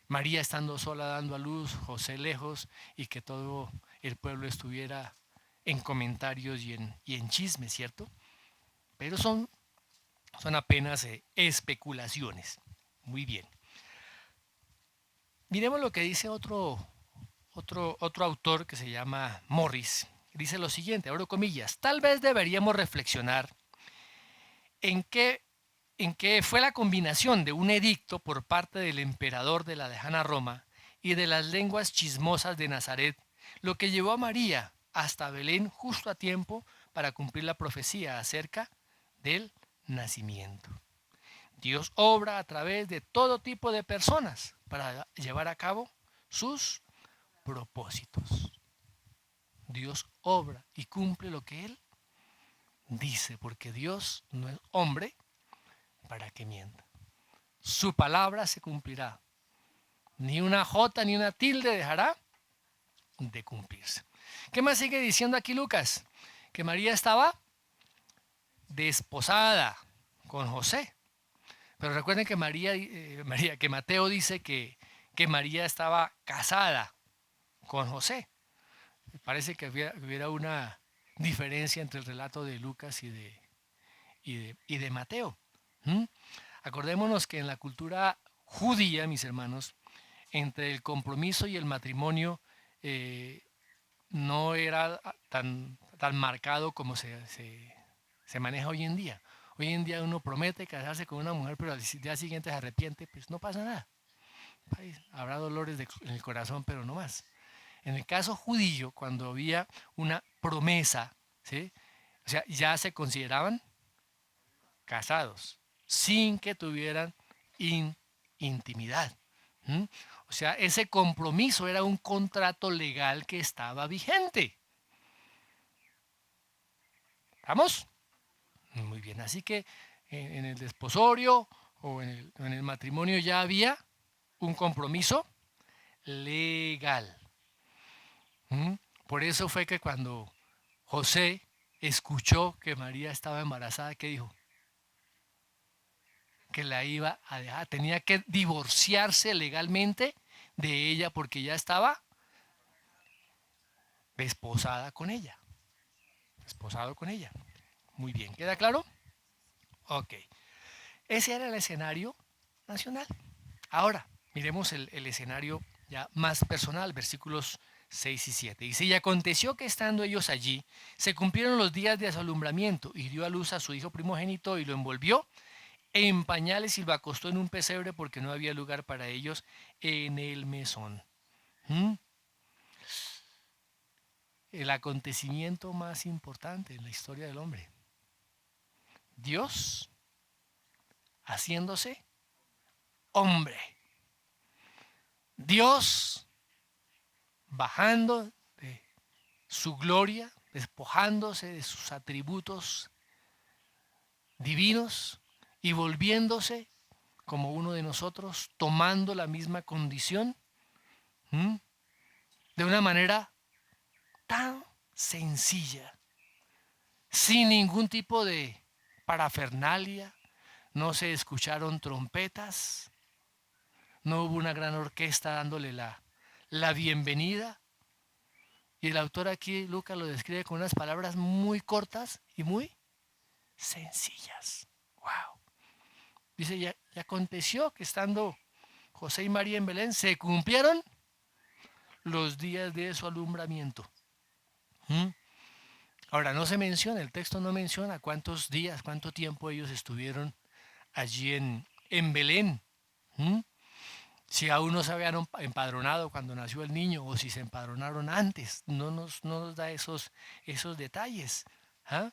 María estando sola dando a luz, José lejos y que todo el pueblo estuviera en comentarios y en chismes, ¿cierto? Pero son apenas especulaciones. Muy bien. Miremos lo que dice otro autor que se llama Morris. Dice lo siguiente, abro comillas, tal vez deberíamos reflexionar en qué fue la combinación de un edicto por parte del emperador de la lejana Roma y de las lenguas chismosas de Nazaret, lo que llevó a María hasta Belén justo a tiempo para cumplir la profecía acerca del nacimiento. Dios obra a través de todo tipo de personas para llevar a cabo sus propósitos. Dios obra y cumple lo que Él dice, porque Dios no es hombre para que mienta. Su palabra se cumplirá. Ni una jota ni una tilde dejará de cumplirse. ¿Qué más sigue diciendo aquí Lucas? Que María estaba desposada con José. Pero recuerden que que Mateo dice que María estaba casada con José. Parece que hubiera una diferencia entre el relato de Lucas y de Mateo. ¿Mm? Acordémonos que en la cultura judía, mis hermanos, entre el compromiso y el matrimonio no era tan marcado como se maneja hoy en día. Hoy en día uno promete casarse con una mujer, pero al día siguiente se arrepiente, pues no pasa nada. Habrá dolores en el corazón, pero no más. En el caso judío, cuando había una promesa, ¿sí? O sea, ya se consideraban casados, sin que tuvieran intimidad. ¿Mm? O sea, ese compromiso era un contrato legal que estaba vigente. ¿Vamos? Muy bien, así que en el desposorio o en el matrimonio ya había un compromiso legal. ¿Mm? Por eso fue que cuando José escuchó que María estaba embarazada, ¿qué dijo? Que la iba a dejar, tenía que divorciarse legalmente de ella porque ya estaba desposada con ella. Desposado con ella. Muy bien, ¿queda claro? Ok. Ese era el escenario nacional. Ahora, miremos el escenario ya más personal, versículos 6 y 7. Dice, y aconteció que estando ellos allí, se cumplieron los días de alumbramiento, y dio a luz a su hijo primogénito y lo envolvió en pañales y lo acostó en un pesebre porque no había lugar para ellos en el mesón. ¿Mm? El acontecimiento más importante en la historia del hombre. Dios haciéndose hombre. Dios bajando de su gloria, despojándose de sus atributos divinos y volviéndose como uno de nosotros, tomando la misma condición, ¿m? De una manera tan sencilla, sin ningún tipo de parafernalia. No se escucharon trompetas, no hubo una gran orquesta dándole la bienvenida. Y el autor aquí, Lucas, lo describe con unas palabras muy cortas y muy sencillas. ¡Wow! Dice, y aconteció que estando José y María en Belén, se cumplieron los días de su alumbramiento. ¿Mm? Ahora, no se menciona, el texto no menciona cuántos días, cuánto tiempo ellos estuvieron allí en Belén. ¿Mm? Si aún no se habían empadronado cuando nació el niño o si se empadronaron antes. No nos da esos detalles. ¿Ah?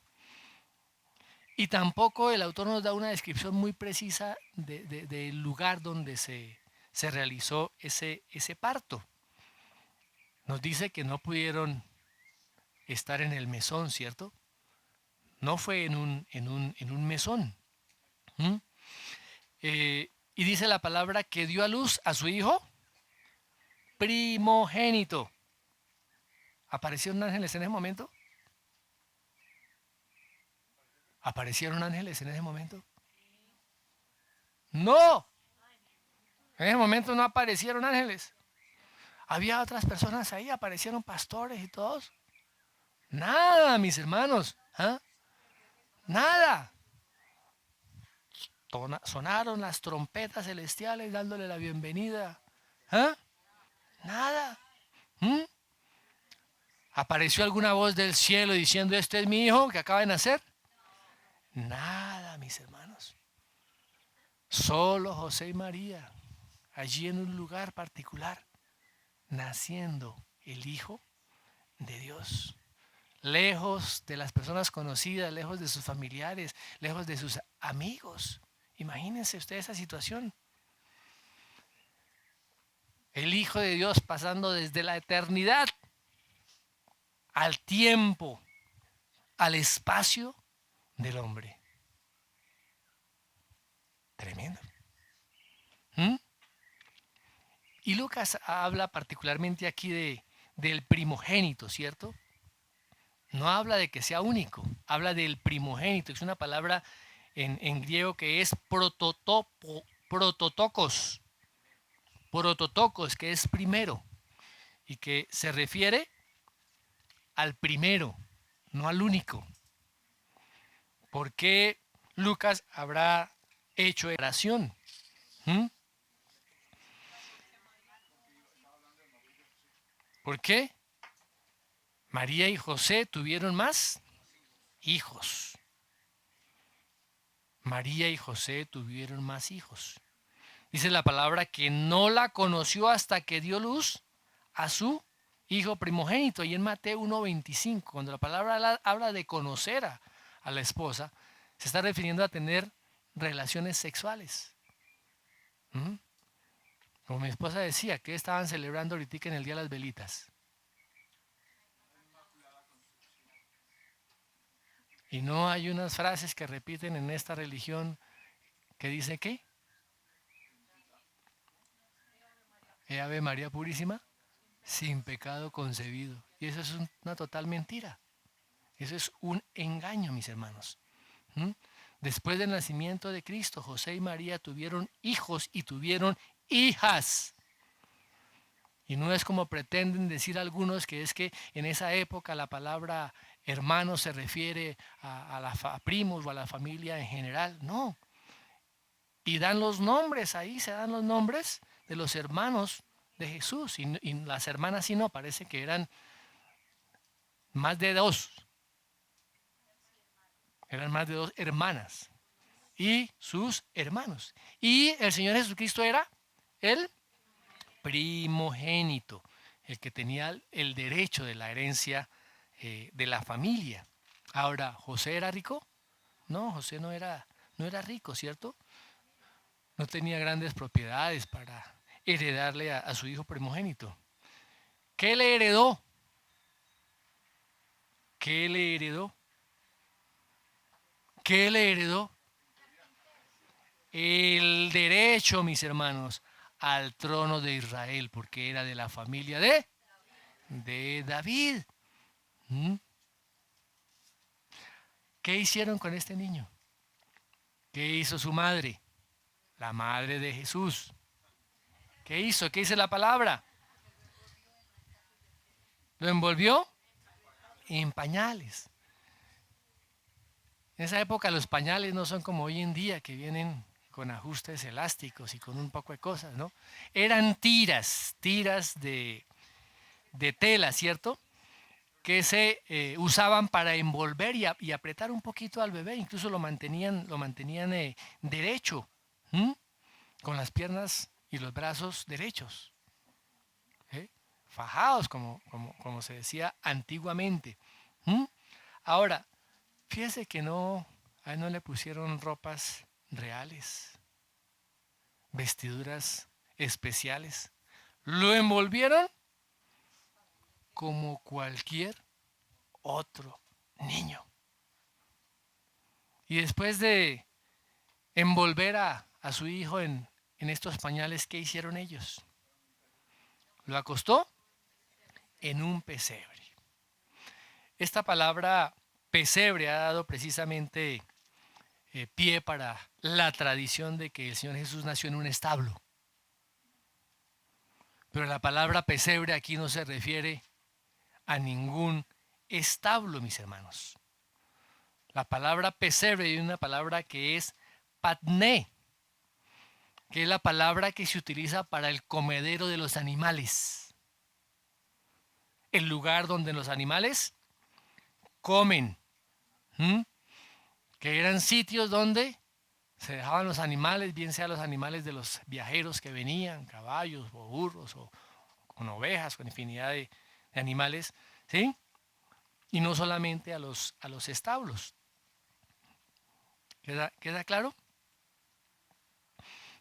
Y tampoco el autor nos da una descripción muy precisa del lugar donde se realizó ese parto. Nos dice que no pudieron estar en el mesón, ¿cierto? No fue en un mesón. ¿Mm? Y dice la palabra que dio a luz a su hijo primogénito. ¿Aparecieron ángeles en ese momento? ¿Aparecieron ángeles en ese momento? No, en ese momento no aparecieron ángeles. Había otras personas ahí, aparecieron pastores y todos. Nada, mis hermanos. ¿Ah? Nada. Sonaron las trompetas celestiales dándole la bienvenida. ¿Ah? Nada. ¿Mm? ¿Apareció alguna voz del cielo diciendo, este es mi hijo que acaba de nacer? Nada, mis hermanos. Solo José y María, allí en un lugar particular, naciendo el Hijo de Dios. Lejos de las personas conocidas, lejos de sus familiares, lejos de sus amigos. Imagínense ustedes esa situación. El Hijo de Dios pasando desde la eternidad al tiempo, al espacio del hombre. Tremendo. ¿Mm? Y Lucas habla particularmente aquí del primogénito, ¿cierto? No habla de que sea único, habla del primogénito. Es una palabra en griego que es prototokos, que es primero y que se refiere al primero, no al único. ¿Por qué Lucas habrá hecho oración? ¿Mm? ¿Por qué? María y José tuvieron más hijos. María y José tuvieron más hijos. Dice la palabra que no la conoció hasta que dio luz a su hijo primogénito. Y en Mateo 1:25, cuando la palabra habla de conocer a la esposa, se está refiriendo a tener relaciones sexuales. ¿Mm? Como mi esposa decía, que estaban celebrando ahorita en el Día de las Velitas. Y no hay unas frases que repiten en esta religión que dice ¿qué? Ave María Purísima, sin pecado concebido. Y eso es una total mentira. Eso es un engaño, mis hermanos. ¿Mm? Después del nacimiento de Cristo, José y María tuvieron hijos y tuvieron hijas. Y no es como pretenden decir algunos, que es que en esa época la palabra hermano se refiere a primos o a la familia en general. No. Y dan los nombres, ahí se dan los nombres de los hermanos de Jesús. Y las hermanas sí no, parece que eran más de dos. Eran más de dos hermanas y sus hermanos. Y el Señor Jesucristo era el primogénito, el que tenía el derecho de la herencia de la familia. Ahora, ¿José era rico? No, José no era rico, ¿cierto? No tenía grandes propiedades para heredarle a su hijo primogénito. ¿Qué le heredó? ¿Qué le heredó? ¿Qué le heredó? El derecho, mis hermanos, al trono de Israel, porque era de la familia de David. ¿Mm? ¿Qué hicieron con este niño? ¿Qué hizo su madre? La madre de Jesús. ¿Qué hizo? ¿Qué dice la palabra? Lo envolvió en pañales. En esa época los pañales no son como hoy en día, que vienen con ajustes elásticos y con un poco de cosas, ¿no? Eran tiras de tela, ¿cierto? Que se usaban para envolver y apretar un poquito al bebé, incluso lo mantenían derecho, ¿m? Con las piernas y los brazos derechos, ¿eh? Fajados, como se decía antiguamente. ¿M? Ahora, fíjese que a él no le pusieron ropas reales, vestiduras especiales. Lo envolvieron como cualquier otro niño. Y después de envolver a su hijo en estos pañales, ¿qué hicieron ellos? Lo acostó en un pesebre. Esta palabra pesebre ha dado precisamente pie para la tradición de que el Señor Jesús nació en un establo. Pero la palabra pesebre aquí no se refiere a ningún establo, mis hermanos. La palabra pesebre es una palabra que es patné, que es la palabra que se utiliza para el comedero de los animales. El lugar donde los animales comen. ¿Mm? Que eran sitios donde se dejaban los animales, bien sea los animales de los viajeros que venían, caballos o burros o con ovejas, con infinidad de animales, ¿sí? Y no solamente a los establos. ¿Queda claro?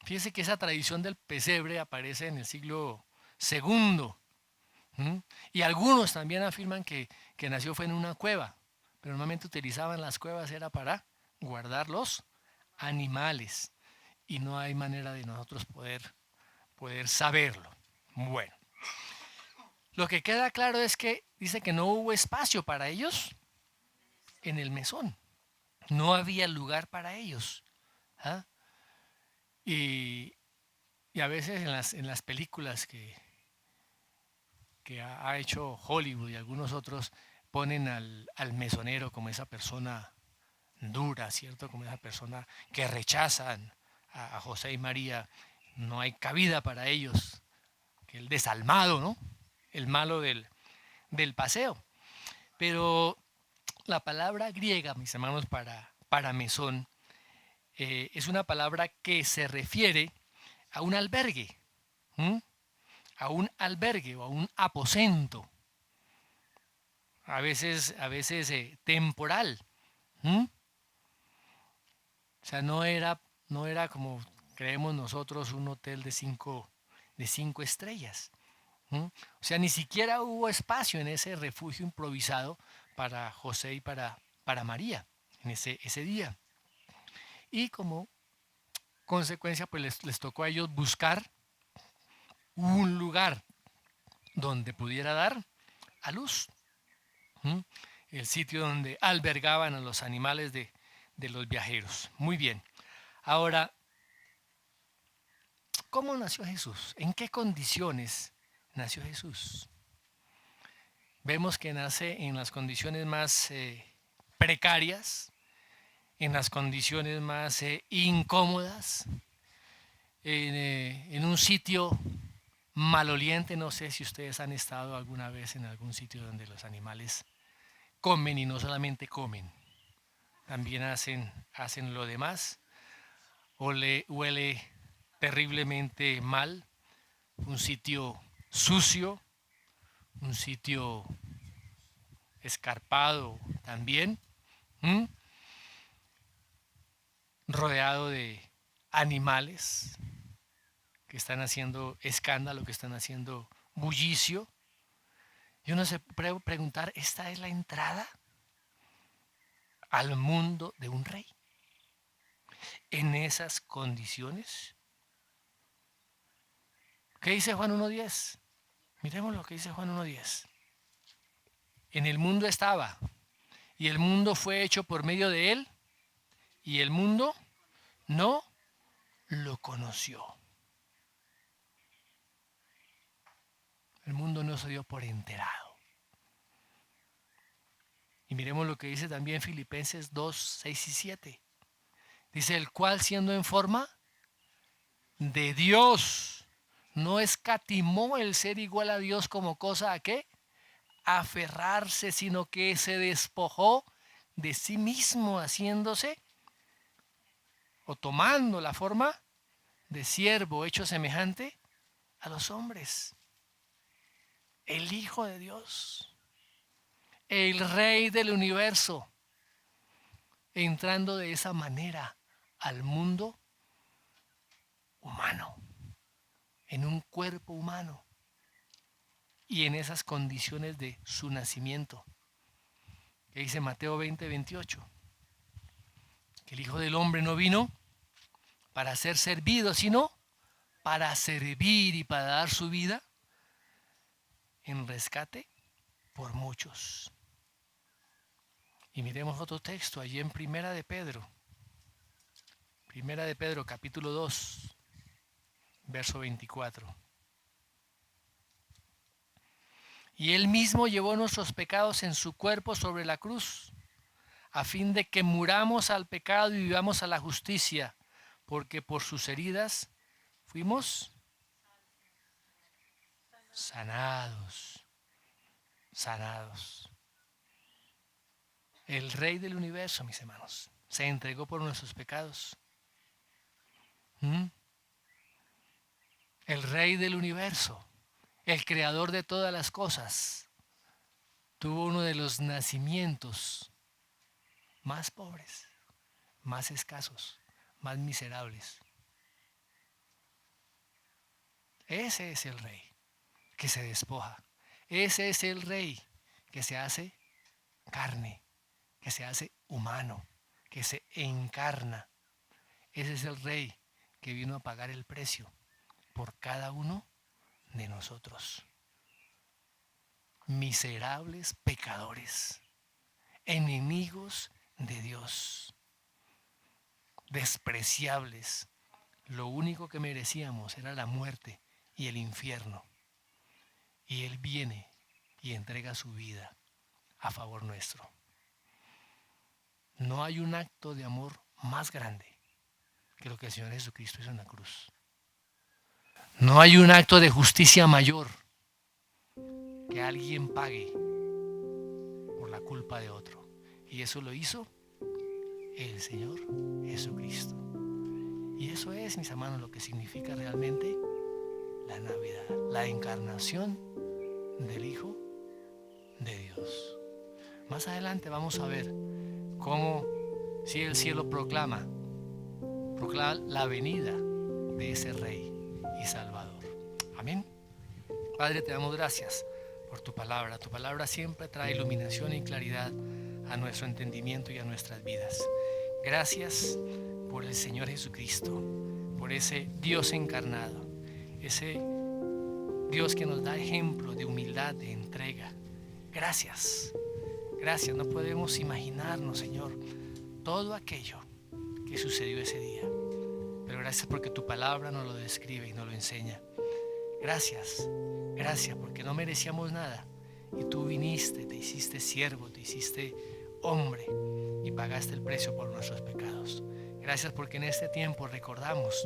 Fíjese que esa tradición del pesebre aparece en el siglo segundo. ¿Mm? Y algunos también afirman que nació fue en una cueva, pero normalmente utilizaban las cuevas era para guardar los animales y no hay manera de nosotros poder saberlo. Bueno, lo que queda claro es que dice que no hubo espacio para ellos en el mesón, no había lugar para ellos. ¿Ah? Y, y a veces en las películas que ha hecho Hollywood y algunos otros ponen al mesonero como esa persona dura, ¿cierto? Como esa persona que rechazan a José y María. No hay cabida para ellos, que el desalmado, ¿no? El malo del paseo. Pero la palabra griega, mis hermanos, para mesón, es una palabra que se refiere a un albergue, ¿m? A un albergue o a un aposento, a veces temporal. ¿M? O sea, no era como creemos nosotros un hotel de cinco estrellas. ¿M? O sea, ni siquiera hubo espacio en ese refugio improvisado para José y para María en ese día. Y como consecuencia, pues les tocó a ellos buscar un lugar donde pudiera dar a luz. ¿Mm? El sitio donde albergaban a los animales de los viajeros. Muy bien. Ahora, ¿cómo nació Jesús? ¿En qué condiciones nació Jesús. Vemos que nace en las condiciones más precarias, en las condiciones más incómodas, en un sitio maloliente. No sé si ustedes han estado alguna vez en algún sitio donde los animales comen y no solamente comen, también hacen lo demás. Huele terriblemente mal, un sitio sucio, un sitio escarpado también, ¿m? Rodeado de animales que están haciendo escándalo, que están haciendo bullicio. Y uno se puede preguntar, ¿esta es la entrada al mundo de un rey? En esas condiciones. ¿Qué dice Juan 1:10? Miremos lo que dice Juan 1:10. En el mundo estaba, y el mundo fue hecho por medio de él, y el mundo no lo conoció. El mundo no se dio por enterado. Y miremos lo que dice también Filipenses 2:6 y 7. Dice, el cual siendo en forma de Dios, no escatimó el ser igual a Dios como cosa a qué aferrarse, sino que se despojó de sí mismo, haciéndose o tomando la forma de siervo, hecho semejante a los hombres. El Hijo de Dios, el Rey del universo, entrando de esa manera al mundo humano, en un cuerpo humano y en esas condiciones de su nacimiento. Que dice Mateo 20:28, que el Hijo del Hombre no vino para ser servido, sino para servir y para dar su vida en rescate por muchos. Y miremos otro texto allí en Primera de Pedro capítulo 2, verso 24. Y él mismo llevó nuestros pecados en su cuerpo sobre la cruz, a fin de que muramos al pecado y vivamos a la justicia, porque por sus heridas fuimos sanados. El Rey del universo, mis hermanos, se entregó por nuestros pecados. El Rey del universo, el creador de todas las cosas, tuvo uno de los nacimientos más pobres, más escasos, más miserables. Ese es el Rey que se despoja. Ese es el Rey que se hace carne, que se hace humano, que se encarna. Ese es el Rey que vino a pagar el precio por cada uno de nosotros. Miserables pecadores, enemigos de Dios, despreciables. Lo único que merecíamos era la muerte y el infierno. Y Él viene y entrega su vida a favor nuestro. No hay un acto de amor más grande que lo que el Señor Jesucristo hizo en la cruz. No hay un acto de justicia mayor que alguien pague por la culpa de otro. Y eso lo hizo el Señor Jesucristo. Y eso es, mis hermanos, lo que significa realmente la Navidad, la encarnación del Hijo de Dios. Más adelante vamos a ver cómo si el cielo proclama la venida de ese Rey y Salvador. Amén. Padre, te damos gracias por tu palabra. Tu palabra siempre trae iluminación y claridad a nuestro entendimiento y a nuestras vidas. Gracias por el Señor Jesucristo, por ese Dios encarnado, ese Dios que nos da ejemplo de humildad, de entrega. Gracias, gracias. No podemos imaginarnos, Señor, todo aquello que sucedió ese día. Pero gracias porque tu palabra nos lo describe y nos lo enseña. Gracias Gracias porque no merecíamos nada y tú viniste, te hiciste siervo, te hiciste hombre y pagaste el precio por nuestros pecados. Gracias porque en este tiempo recordamos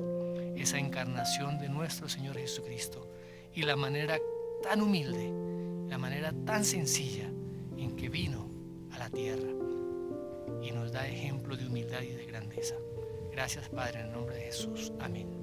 esa encarnación de nuestro Señor Jesucristo y la manera tan humilde, la manera tan sencilla en que vino a la tierra y nos da ejemplo de humildad y de grandeza. Gracias, Padre, en el nombre de Jesús. Amén.